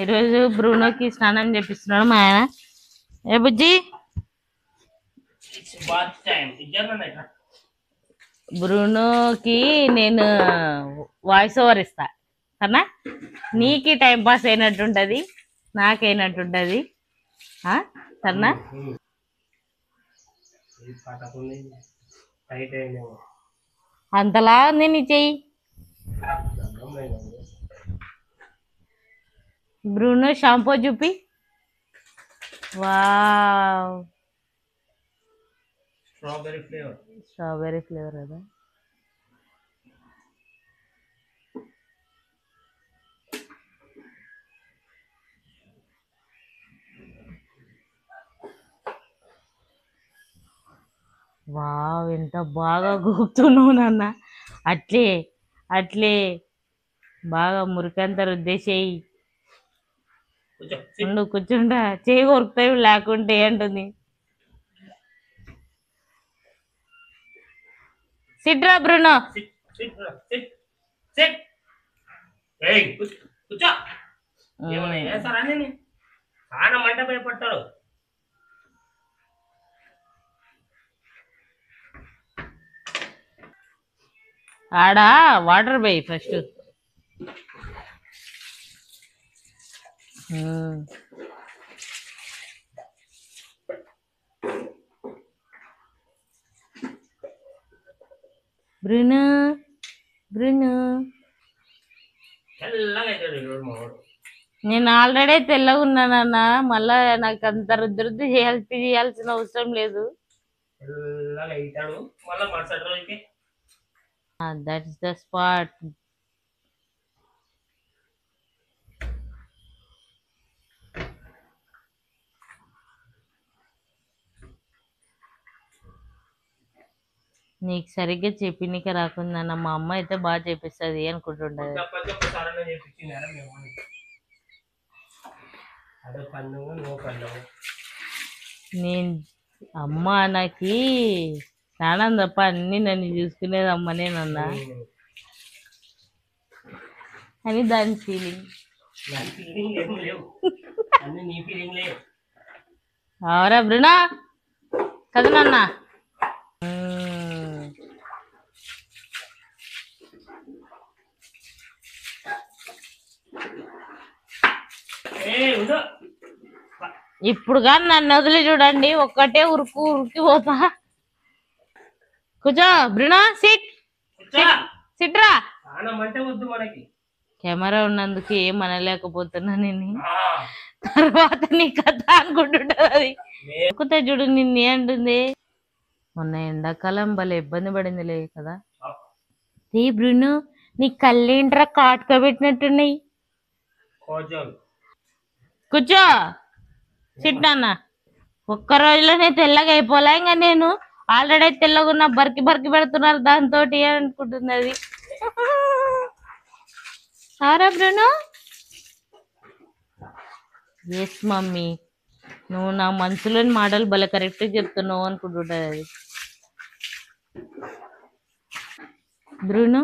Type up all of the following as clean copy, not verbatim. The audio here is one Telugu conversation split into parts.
ఈరోజు బ్రూనోకి స్నానం చేపిస్తున్నాడు మా ఆయన. ఏ బుజ్జి బ్రూనోకి నేను వాయిస్ ఓవర్ ఇస్తా సరేనా? నీకు టైం పాస్ అయినట్టుంటది, నాకైనట్టుంటది సరేనా? అంతలా ఉంది నీ చెయ్యి. బ్రూనో షాంపూ చూపి. వావ్, స్ట్రాబెర్రీ ఫ్లేవర్ కదా. వావ్, ఎంత బాగా గూపుతున్నావు నాన్న. అట్లే అట్లే బాగా మురికంతా రుద్దేసేయి. ఉండు, కూర్చుంటా, చేయి కొరుకుతాయి లేకుంటే అంటుంది. సిట్రా బ్రూనో. ఆడ వాటర్ పోయి ఫస్ట్. బ్రూనో బ్రూనో, నేను ఆల్రెడీ తెల్లగా ఉన్నానన్న, మళ్ళా నాకు అంత రుద్దు చేయాల్సిన అవసరం లేదు. That's the spot. నీకు సరిగ్గా చెప్పినక రాకుందన్న, మా అమ్మ అయితే బాగా చేపిస్తుంది అనుకుంటుండదు. నేను అమ్మ నాకు స్నానం తప్ప అన్ని నన్ను చూసుకునేది అమ్మనేనన్నా అని దాని ఫీలింగ్. అవరా బ్రునా కదా నాన్న. ఇప్పుడు కానీ నన్ను వదిలి చూడండి, ఒక్కటే ఉరికిపోతా. కూర్చో బ్రునా, సిట్రా. కెమెరా ఉన్నందుకు ఏం అనలేకపోతున్నా నేను. తర్వాత నీ కథ అనుకుంటుంటది అది. ఒక్కతే చూడు నిన్నే అంటుంది. మొన్న ఎండాకాలం భలే ఇబ్బంది పడిందిలే కదా. ఏ బ్రును, నీ కళ్ళేంట్రా కాటుకోబెట్టినట్టున్నాయి. కూర్చో సిట్నాన్న. ఒక్క రోజులోనే తెల్లగా అయిపోలే. ఇంకా నేను ఆల్రెడీ తెల్లగా ఉన్నా, బరికి పెడుతున్నారు దాంతో అనుకుంటున్నది. సారా బ్రును. ఎస్ మమ్మీ, నువ్వు నా మనసులోని మాటలు భలే కరెక్ట్గా చెప్తున్నావు అనుకుంటుంటది అది. బ్రును,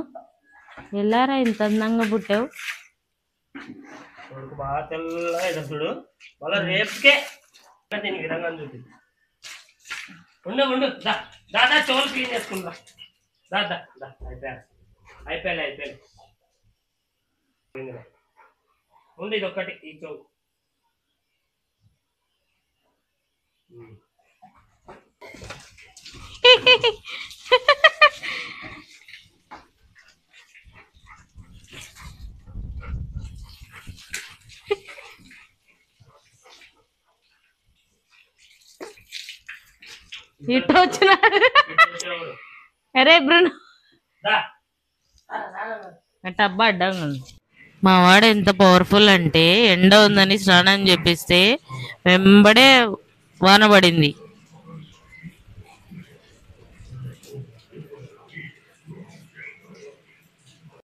ఎలారా ఇంత అందంగా పుట్టావు? బాగా తెల్లగా చూడు, మళ్ళీ రేపుకే దీని విధంగా చూపి. ఉండు దాదా చెవులు క్లీన్ చేసుకుంటా. దాదా అయిపోయాలి. ఉంది ఇది ఒక్కటి, ఈ చెవు. ఇటు వచ్చినాడు. అరే బ్రును, టబ్బా అడ్డంగా ఉంది. మా వాడు ఎంత పవర్ఫుల్ అంటే, ఎండ ఉందని స్నానం చేపిస్తే వెంబడే వాన పడింది.